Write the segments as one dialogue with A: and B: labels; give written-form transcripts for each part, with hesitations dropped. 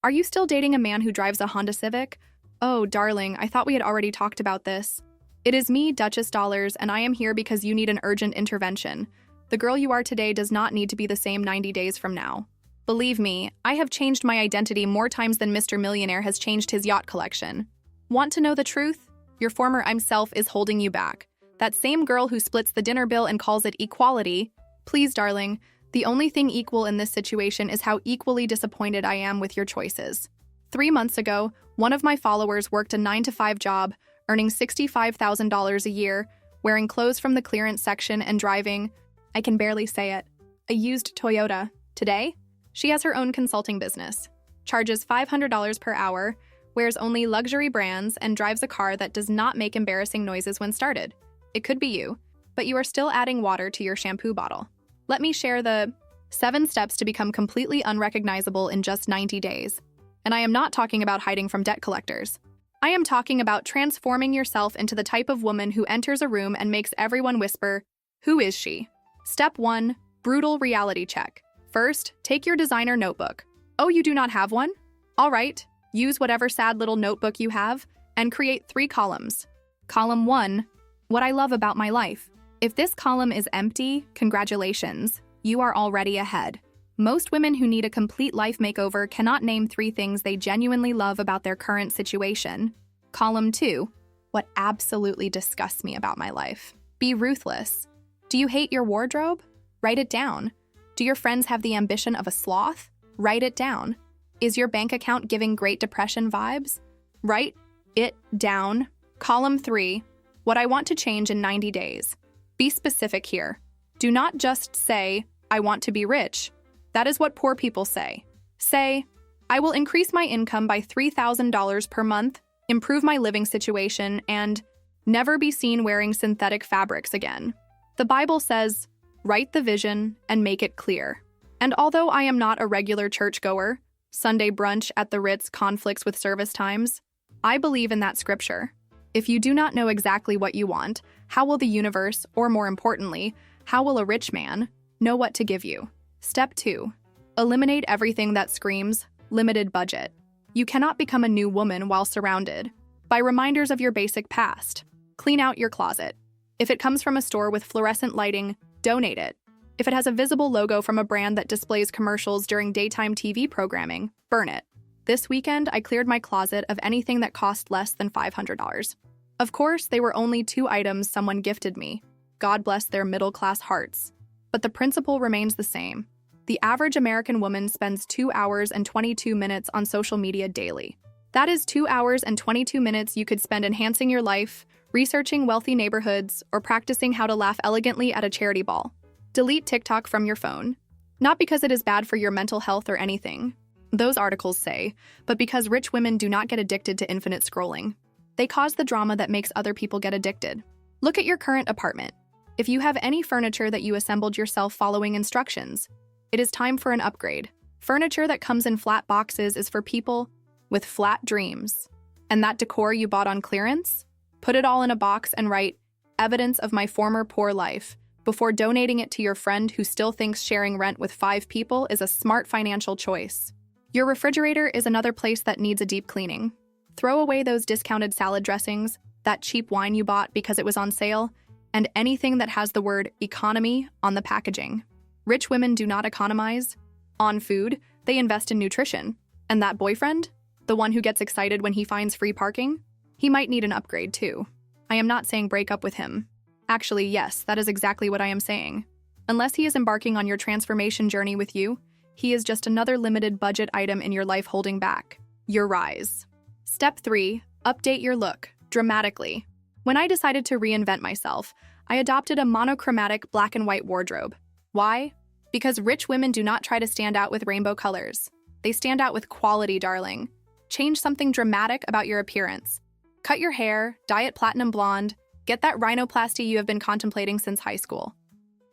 A: Are you still dating a man who drives a Honda Civic? Oh, darling, I thought we had already talked about this. It is me, Duchess Dollars, and I am here because you need an urgent intervention. The girl you are today does not need to be the same 90 days from now. Believe me, I have changed my identity more times than Mr. Millionaire has changed his yacht collection. Want to know the truth? Your former I'm self is holding you back. That same girl who splits the dinner bill and calls it equality. Please, darling, the only thing equal in this situation is how equally disappointed I am with your choices. 3 months ago, one of my followers worked a 9-to-5 job, earning $65,000 a year, wearing clothes from the clearance section and driving, I can barely say it, a used Toyota. Today, she has her own consulting business, charges $500 per hour, wears only luxury brands, and drives a car that does not make embarrassing noises when started. It could be you, but you are still adding water to your shampoo bottle. Let me share the 7 steps to become completely unrecognizable in just 90 days. And I am not talking about hiding from debt collectors. I am talking about transforming yourself into the type of woman who enters a room and makes everyone whisper, "Who is she?" Step 1. Brutal reality check. First, take your designer notebook. Oh, you do not have one? All right, use whatever sad little notebook you have and create 3 columns. Column 1. What I love about my life. If this column is empty, congratulations, you are already ahead. Most women who need a complete life makeover cannot name 3 things they genuinely love about their current situation. Column 2. What absolutely disgusts me about my life. Be ruthless. Do you hate your wardrobe? Write it down. Do your friends have the ambition of a sloth? Write it down. Is your bank account giving Great Depression vibes? Write it down. Column 3. What I want to change in 90 days. Be specific here. Do not just say, I want to be rich. That is what poor people say. Say, I will increase my income by $3,000 per month, improve my living situation, and never be seen wearing synthetic fabrics again. The Bible says, write the vision and make it clear. And although I am not a regular churchgoer, Sunday brunch at the Ritz conflicts with service times, I believe in that scripture. If you do not know exactly what you want, how will the universe, or more importantly, how will a rich man, know what to give you? Step 2. Eliminate everything that screams, limited budget. You cannot become a new woman while surrounded by reminders of your basic past. Clean out your closet. If it comes from a store with fluorescent lighting, donate it. If it has a visible logo from a brand that displays commercials during daytime TV programming, burn it. This weekend, I cleared my closet of anything that cost less than $500. Of course, they were only 2 items someone gifted me. God bless their middle-class hearts. But the principle remains the same. The average American woman spends 2 hours and 22 minutes on social media daily. That is 2 hours and 22 minutes you could spend enhancing your life, researching wealthy neighborhoods, or practicing how to laugh elegantly at a charity ball. Delete TikTok from your phone. Not because it is bad for your mental health or anything. Those articles say, but because rich women do not get addicted to infinite scrolling. They cause the drama that makes other people get addicted. Look at your current apartment. If you have any furniture that you assembled yourself following instructions, it is time for an upgrade. Furniture that comes in flat boxes is for people with flat dreams. And that decor you bought on clearance? Put it all in a box and write, evidence of my former poor life, before donating it to your friend who still thinks sharing rent with 5 people is a smart financial choice. Your refrigerator is another place that needs a deep cleaning. Throw away those discounted salad dressings, that cheap wine you bought because it was on sale, and anything that has the word economy on the packaging. Rich women do not economize on food, they invest in nutrition. And that boyfriend, the one who gets excited when he finds free parking, he might need an upgrade too. I am not saying break up with him. Actually, yes, that is exactly what I am saying. Unless he is embarking on your transformation journey with you, he is just another limited budget item in your life holding back your rise. Step 3. Update your look dramatically. When I decided to reinvent myself, I adopted a monochromatic black and white wardrobe. Why? Because rich women do not try to stand out with rainbow colors. They stand out with quality, darling. Change something dramatic about your appearance. Cut your hair, dye it platinum blonde, get that rhinoplasty you have been contemplating since high school.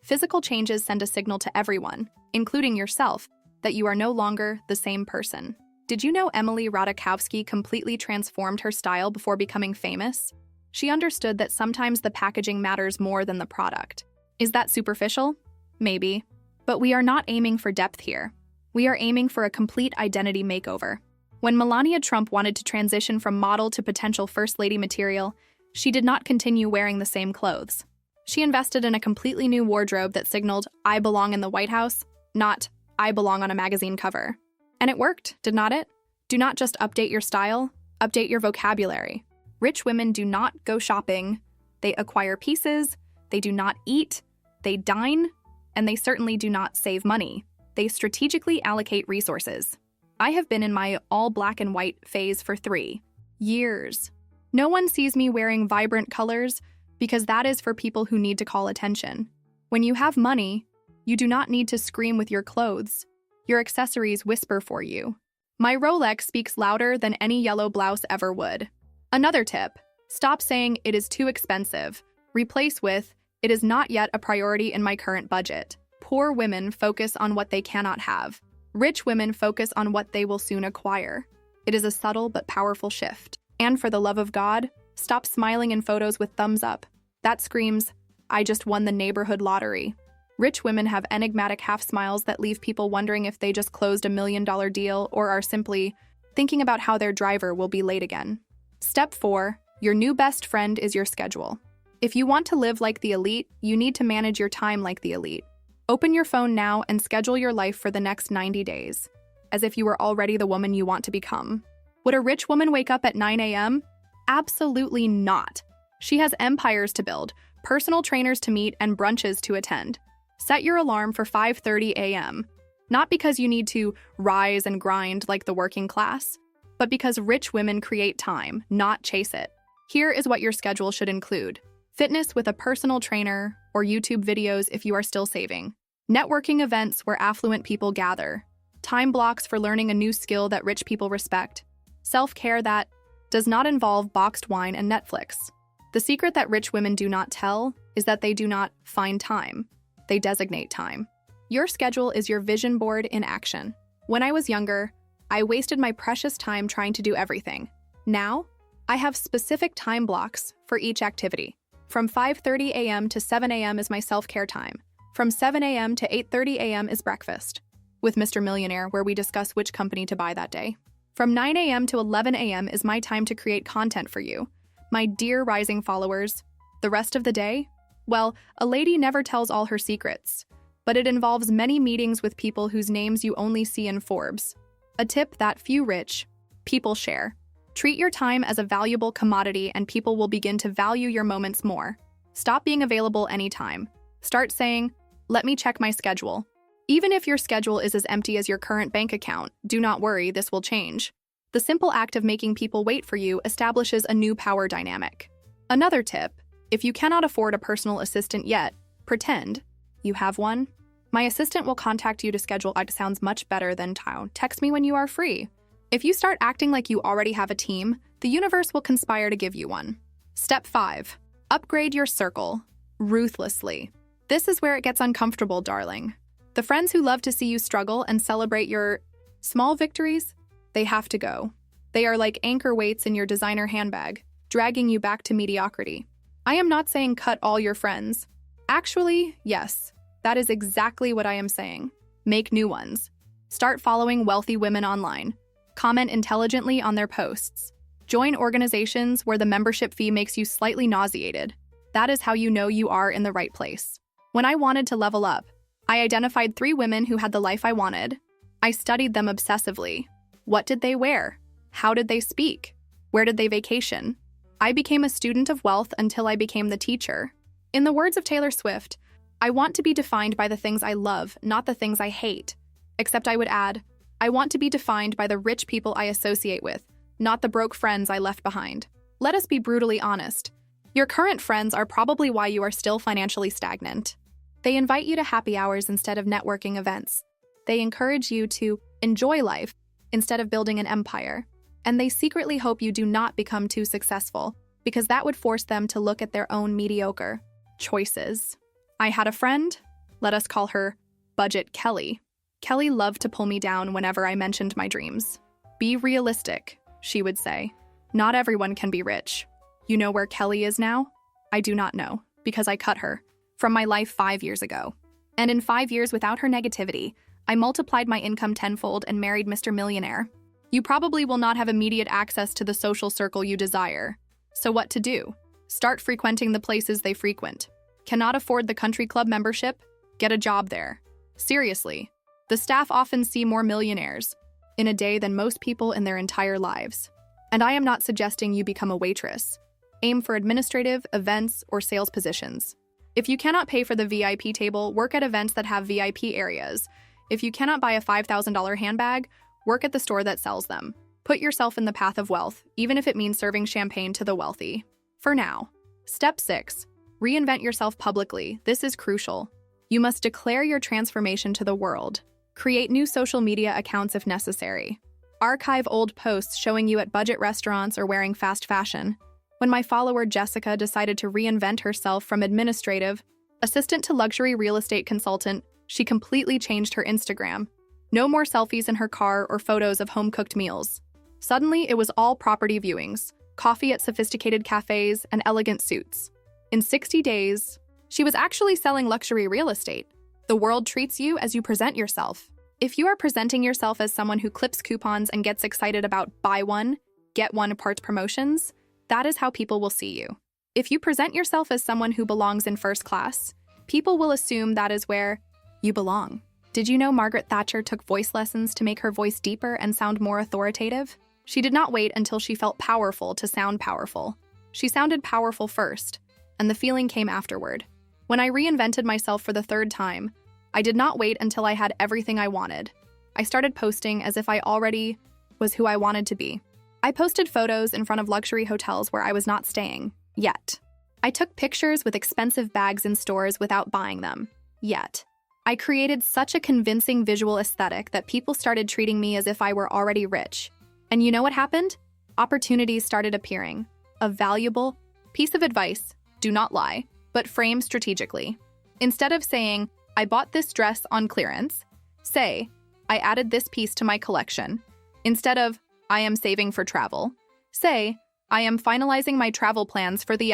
A: Physical changes send a signal to everyone, including yourself, that you are no longer the same person. Did you know Emily Ratajkowski completely transformed her style before becoming famous? She understood that sometimes the packaging matters more than the product. Is that superficial? Maybe. But we are not aiming for depth here. We are aiming for a complete identity makeover. When Melania Trump wanted to transition from model to potential First Lady material, she did not continue wearing the same clothes. She invested in a completely new wardrobe that signaled, "I belong in the White House," not, "I belong on a magazine cover." And it worked, did not it? Do not just update your style, update your vocabulary. Rich women do not go shopping. They acquire pieces, they do not eat, they dine, and they certainly do not save money. They strategically allocate resources. I have been in my all black and white phase for 3 years. No one sees me wearing vibrant colors because that is for people who need to call attention. When you have money, you do not need to scream with your clothes. Your accessories whisper for you. My Rolex speaks louder than any yellow blouse ever would. Another tip, stop saying it is too expensive. Replace with, it is not yet a priority in my current budget. Poor women focus on what they cannot have. Rich women focus on what they will soon acquire. It is a subtle but powerful shift. And for the love of God, stop smiling in photos with thumbs up. That screams, "I just won the neighborhood lottery." Rich women have enigmatic half smiles that leave people wondering if they just closed $1 million deal or are simply thinking about how their driver will be late again. Step 4, your new best friend is your schedule. If you want to live like the elite, you need to manage your time like the elite. Open your phone now and schedule your life for the next 90 days, as if you were already the woman you want to become. Would a rich woman wake up at 9 a.m.? Absolutely not. She has empires to build, personal trainers to meet, and brunches to attend. Set your alarm for 5:30 a.m., not because you need to rise and grind like the working class, but because rich women create time, not chase it. Here is what your schedule should include. Fitness with a personal trainer or YouTube videos if you are still saving. Networking events where affluent people gather. Time blocks for learning a new skill that rich people respect. Self-care that does not involve boxed wine and Netflix. The secret that rich women do not tell is that they do not find time. They designate time. Your schedule is your vision board in action. When I was younger, I wasted my precious time trying to do everything. Now, I have specific time blocks for each activity. From 5:30 a.m. to 7 a.m. is my self-care time. From 7 a.m. to 8:30 a.m. is breakfast with Mr. Millionaire, where we discuss which company to buy that day. From 9 a.m. to 11 a.m. is my time to create content for you, my dear rising followers. The rest of the day? Well, a lady never tells all her secrets, but it involves many meetings with people whose names you only see in Forbes. A tip that few rich people share. Treat your time as a valuable commodity and people will begin to value your moments more. Stop being available anytime. Start saying, "Let me check my schedule." Even if your schedule is as empty as your current bank account, do not worry, this will change. The simple act of making people wait for you establishes a new power dynamic. Another tip, if you cannot afford a personal assistant yet, pretend you have one. My assistant will contact you to schedule. It sounds much better than text me when you are free. If you start acting like you already have a team, the universe will conspire to give you one. Step 5, upgrade your circle ruthlessly. This is where it gets uncomfortable, darling. The friends who love to see you struggle and celebrate your small victories, they have to go. They are like anchor weights in your designer handbag, dragging you back to mediocrity. I am not saying cut all your friends. Actually, yes, that is exactly what I am saying. Make new ones. Start following wealthy women online. Comment intelligently on their posts. Join organizations where the membership fee makes you slightly nauseated. That is how you know you are in the right place. When I wanted to level up, I identified 3 women who had the life I wanted. I studied them obsessively. What did they wear? How did they speak? Where did they vacation? I became a student of wealth until I became the teacher. In the words of Taylor Swift, I want to be defined by the things I love, not the things I hate. Except I would add, I want to be defined by the rich people I associate with, not the broke friends I left behind. Let us be brutally honest. Your current friends are probably why you are still financially stagnant. They invite you to happy hours instead of networking events. They encourage you to enjoy life instead of building an empire. And they secretly hope you do not become too successful, because that would force them to look at their own mediocre choices. I had a friend, let us call her Budget Kelly. Kelly loved to pull me down whenever I mentioned my dreams. Be realistic, she would say. Not everyone can be rich. You know where Kelly is now? I do not know, because I cut her from my life 5 years ago. And in 5 years without her negativity, I multiplied my income tenfold and married Mr. Millionaire. You probably will not have immediate access to the social circle you desire. So what to do? Start frequenting the places they frequent. Cannot afford the country club membership? Get a job there. Seriously, the staff often see more millionaires in a day than most people in their entire lives. And I am not suggesting you become a waitress. Aim for administrative, events, or sales positions. If you cannot pay for the VIP table, work at events that have VIP areas. If you cannot buy a $5,000 handbag, work at the store that sells them. Put yourself in the path of wealth, even if it means serving champagne to the wealthy. For now. Step 6. Reinvent yourself publicly. This is crucial. You must declare your transformation to the world. Create new social media accounts if necessary. Archive old posts showing you at budget restaurants or wearing fast fashion. When my follower Jessica decided to reinvent herself from administrative assistant to luxury real estate consultant, she completely changed her Instagram. No more selfies in her car or photos of home-cooked meals. Suddenly, it was all property viewings, coffee at sophisticated cafes, and elegant suits. In 60 days, she was actually selling luxury real estate. The world treats you as you present yourself. If you are presenting yourself as someone who clips coupons and gets excited about buy one, get one parts promotions, that is how people will see you. If you present yourself as someone who belongs in first class, people will assume that is where you belong. Did you know Margaret Thatcher took voice lessons to make her voice deeper and sound more authoritative? She did not wait until she felt powerful to sound powerful. She sounded powerful first, and the feeling came afterward. When I reinvented myself for the third time, I did not wait until I had everything I wanted. I started posting as if I already was who I wanted to be. I posted photos in front of luxury hotels where I was not staying, yet. I took pictures with expensive bags in stores without buying them, yet. I created such a convincing visual aesthetic that people started treating me as if I were already rich. And you know what happened? Opportunities started appearing. A valuable piece of advice: do not lie, but frame strategically. Instead of saying, I bought this dress on clearance, say, I added this piece to my collection. Instead of, I am saving for travel, say, I am finalizing my travel plans for the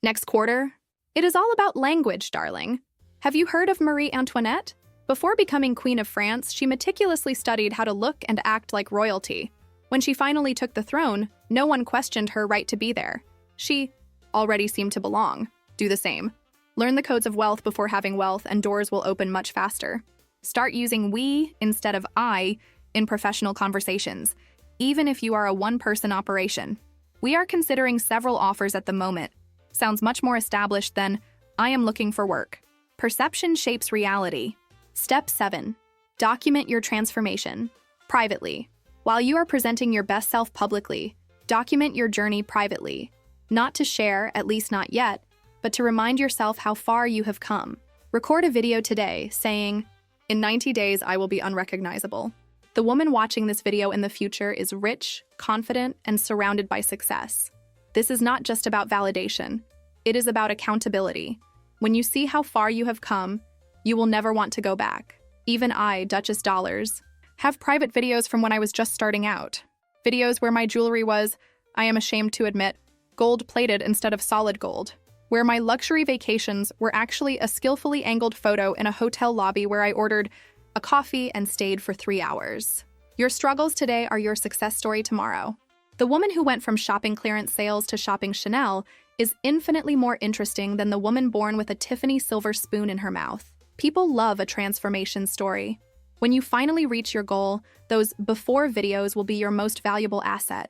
A: next quarter. It is all about language, darling. Have you heard of Marie Antoinette? Before becoming Queen of France, she meticulously studied how to look and act like royalty. When she finally took the throne, no one questioned her right to be there. She already seemed to belong. Do the same. Learn the codes of wealth before having wealth, and doors will open much faster. Start using we instead of I in professional conversations, even if you are a one-person operation. We are considering several offers at the moment. Sounds much more established than, I am looking for work. Perception shapes reality. Step 7. Document your transformation. Privately. While you are presenting your best self publicly, document your journey privately. Not to share, at least not yet, but to remind yourself how far you have come. Record a video today saying, in 90 days, I will be unrecognizable. The woman watching this video in the future is rich, confident, and surrounded by success. This is not just about validation. It is about accountability. When you see how far you have come, you will never want to go back. Even I, Duchess Dollars, have private videos from when I was just starting out. Videos where my jewelry was, I am ashamed to admit, gold-plated instead of solid gold. Where my luxury vacations were actually a skillfully angled photo in a hotel lobby where I ordered a coffee and stayed for 3 hours. Your struggles today are your success story tomorrow. The woman who went from shopping clearance sales to shopping Chanel is infinitely more interesting than the woman born with a Tiffany silver spoon in her mouth. People love a transformation story. When you finally reach your goal, those before videos will be your most valuable asset.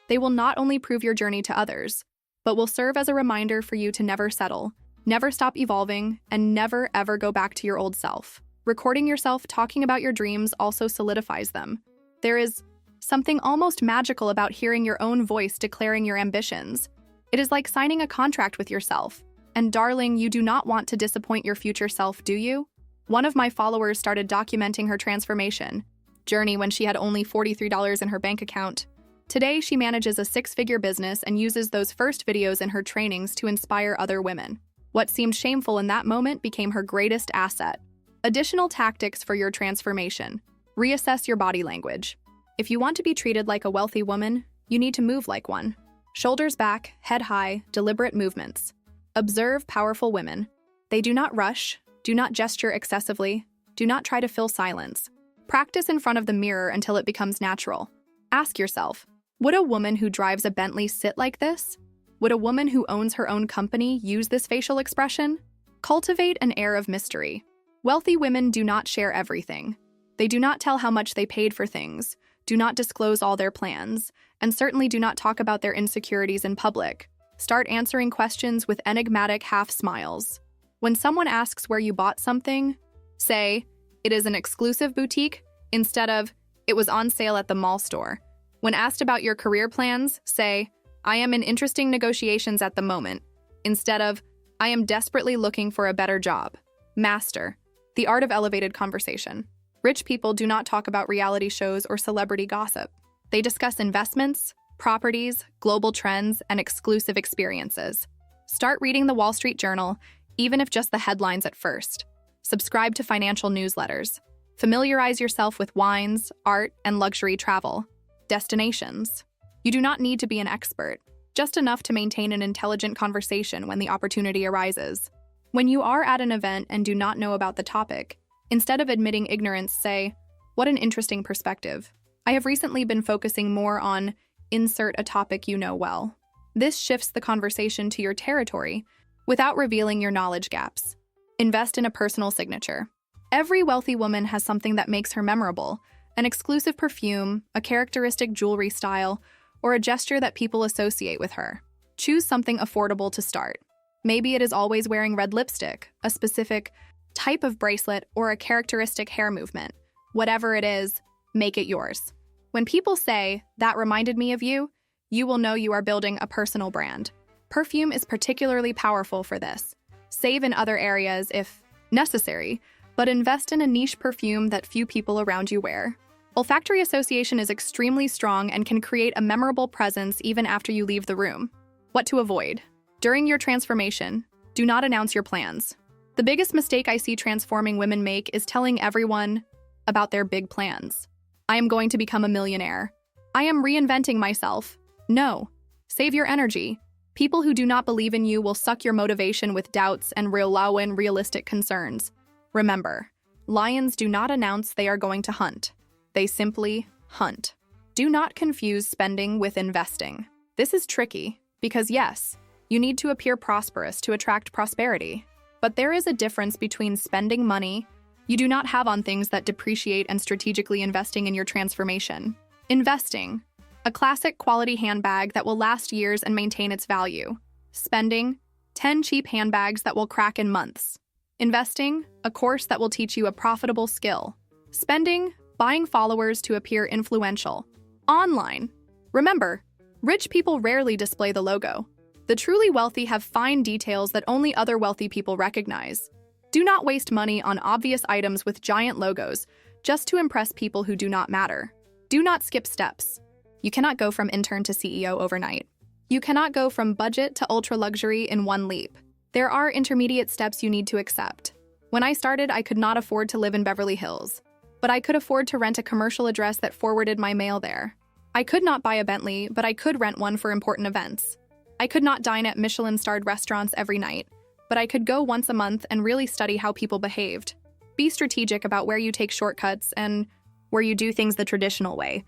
A: They will not only prove your journey to others, but will serve as a reminder for you to never settle, never stop evolving, and never ever go back to your old self. Recording yourself talking about your dreams also solidifies them. There is something almost magical about hearing your own voice declaring your ambitions. It is like signing a contract with yourself. And darling, you do not want to disappoint your future self, do you? One of my followers started documenting her transformation journey when she had only $43 in her bank account. Today, she manages a 6-figure business and uses those first videos in her trainings to inspire other women. What seemed shameful in that moment became her greatest asset. Additional tactics for your transformation. Reassess your body language. If you want to be treated like a wealthy woman, you need to move like one. Shoulders back, head high, deliberate movements. Observe powerful women. They do not rush, do not gesture excessively, do not try to fill silence. Practice in front of the mirror until it becomes natural. Ask yourself, would a woman who drives a Bentley sit like this? Would a woman who owns her own company use this facial expression? Cultivate an air of mystery. Wealthy women do not share everything. They do not tell how much they paid for things, do not disclose all their plans, and certainly do not talk about their insecurities in public. Start answering questions with enigmatic half smiles. When someone asks where you bought something, say, "It is an exclusive boutique," instead of, "It was on sale at the mall store." When asked about your career plans, say, "I am in interesting negotiations at the moment," instead of, "I am desperately looking for a better job." Master the art of elevated conversation. Rich people do not talk about reality shows or celebrity gossip. They discuss investments, properties, global trends, and exclusive experiences. Start reading the Wall Street Journal, even if just the headlines at first. Subscribe to financial newsletters. Familiarize yourself with wines, art, and luxury travel. Destinations. You do not need to be an expert, just enough to maintain an intelligent conversation when the opportunity arises. When you are at an event and do not know about the topic, instead of admitting ignorance, say, "What an interesting perspective. I have recently been focusing more on insert a topic you know well." This shifts the conversation to your territory without revealing your knowledge gaps. Invest in a personal signature. Every wealthy woman has something that makes her memorable, an exclusive perfume, a characteristic jewelry style, or a gesture that people associate with her. Choose something affordable to start. Maybe it is always wearing red lipstick, a specific type of bracelet, or a characteristic hair movement. Whatever it is, make it yours. When people say, "That reminded me of you," you will know you are building a personal brand. Perfume is particularly powerful for this. Save in other areas if necessary, but invest in a niche perfume that few people around you wear. Olfactory association is extremely strong and can create a memorable presence even after you leave the room. What to avoid? During your transformation, do not announce your plans. The biggest mistake I see transforming women make is telling everyone about their big plans. "I am going to become a millionaire. I am reinventing myself." No. Save your energy. People who do not believe in you will suck your motivation with doubts and realistic concerns. Remember, lions do not announce they are going to hunt. They simply hunt. Do not confuse spending with investing. This is tricky because, yes, you need to appear prosperous to attract prosperity. But there is a difference between spending money you do not have on things that depreciate and strategically investing in your transformation. Investing. A classic quality handbag that will last years and maintain its value. Spending. 10 cheap handbags that will crack in months. Investing. A course that will teach you a profitable skill. Spending. Buying followers to appear influential. Online. Remember, rich people rarely display the logo. The truly wealthy have fine details that only other wealthy people recognize. Do not waste money on obvious items with giant logos just to impress people who do not matter. Do not skip steps. You cannot go from intern to CEO overnight. You cannot go from budget to ultra luxury in one leap. There are intermediate steps you need to accept. When I started, I could not afford to live in Beverly Hills, but I could afford to rent a commercial address that forwarded my mail there. I could not buy a Bentley, but I could rent one for important events. I could not dine at Michelin-starred restaurants every night, but I could go once a month and really study how people behaved. Be strategic about where you take shortcuts and where you do things the traditional way.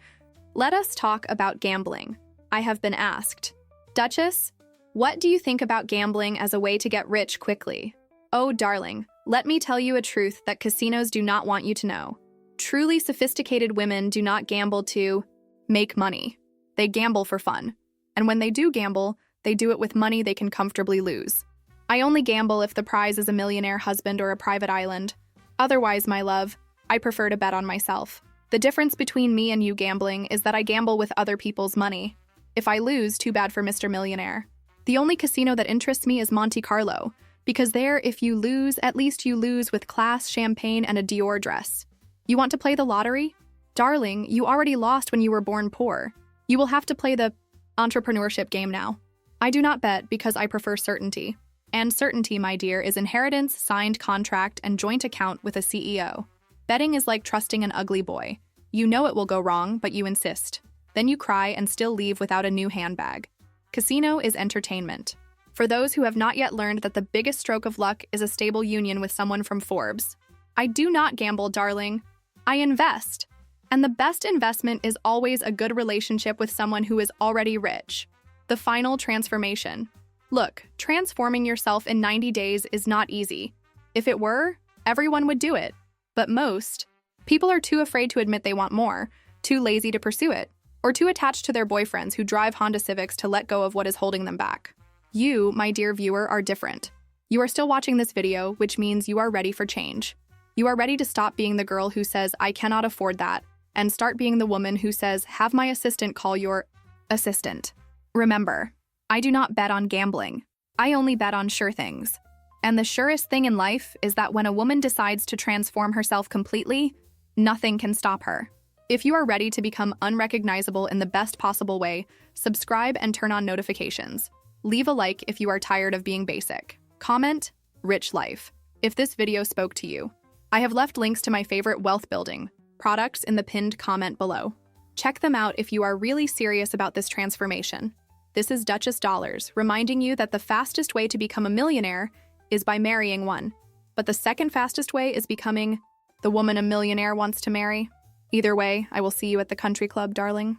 A: Let us talk about gambling. I have been asked, "Duchess, what do you think about gambling as a way to get rich quickly?" Oh, darling, let me tell you a truth that casinos do not want you to know. Truly sophisticated women do not gamble to make money. They gamble for fun. And when they do gamble, they do it with money they can comfortably lose. I only gamble if the prize is a millionaire husband or a private island. Otherwise, my love, I prefer to bet on myself. The difference between me and you gambling is that I gamble with other people's money. If I lose, too bad for Mr. Millionaire. The only casino that interests me is Monte Carlo, because there, if you lose, at least you lose with class, champagne, and a Dior dress. You want to play the lottery? Darling, you already lost when you were born poor. You will have to play the entrepreneurship game now. I do not bet because I prefer certainty. And certainty, my dear, is inheritance, signed contract, and joint account with a CEO. Betting is like trusting an ugly boy. You know it will go wrong, but you insist. Then you cry and still leave without a new handbag. Casino is entertainment. For those who have not yet learned that the biggest stroke of luck is a stable union with someone from Forbes. I do not gamble, darling. I invest. And the best investment is always a good relationship with someone who is already rich. The final transformation. Look, transforming yourself in 90 days is not easy. If it were, everyone would do it. But most people are too afraid to admit they want more, too lazy to pursue it, or too attached to their boyfriends who drive Honda Civics to let go of what is holding them back. You, my dear viewer, are different. You are still watching this video, which means you are ready for change. You are ready to stop being the girl who says, I cannot afford that, and start being the woman who says, have my assistant call your assistant. Remember, I do not bet on gambling. I only bet on sure things. And the surest thing in life is that when a woman decides to transform herself completely, nothing can stop her. If you are ready to become unrecognizable in the best possible way, subscribe and turn on notifications. Leave a like if you are tired of being basic. Comment, rich life, if this video spoke to you. I have left links to my favorite wealth building products in the pinned comment below. Check them out if you are really serious about this transformation. This is Duchess Dollars, reminding you that the fastest way to become a millionaire is by marrying one. But the second fastest way is becoming the woman a millionaire wants to marry. Either way, I will see you at the country club, darling.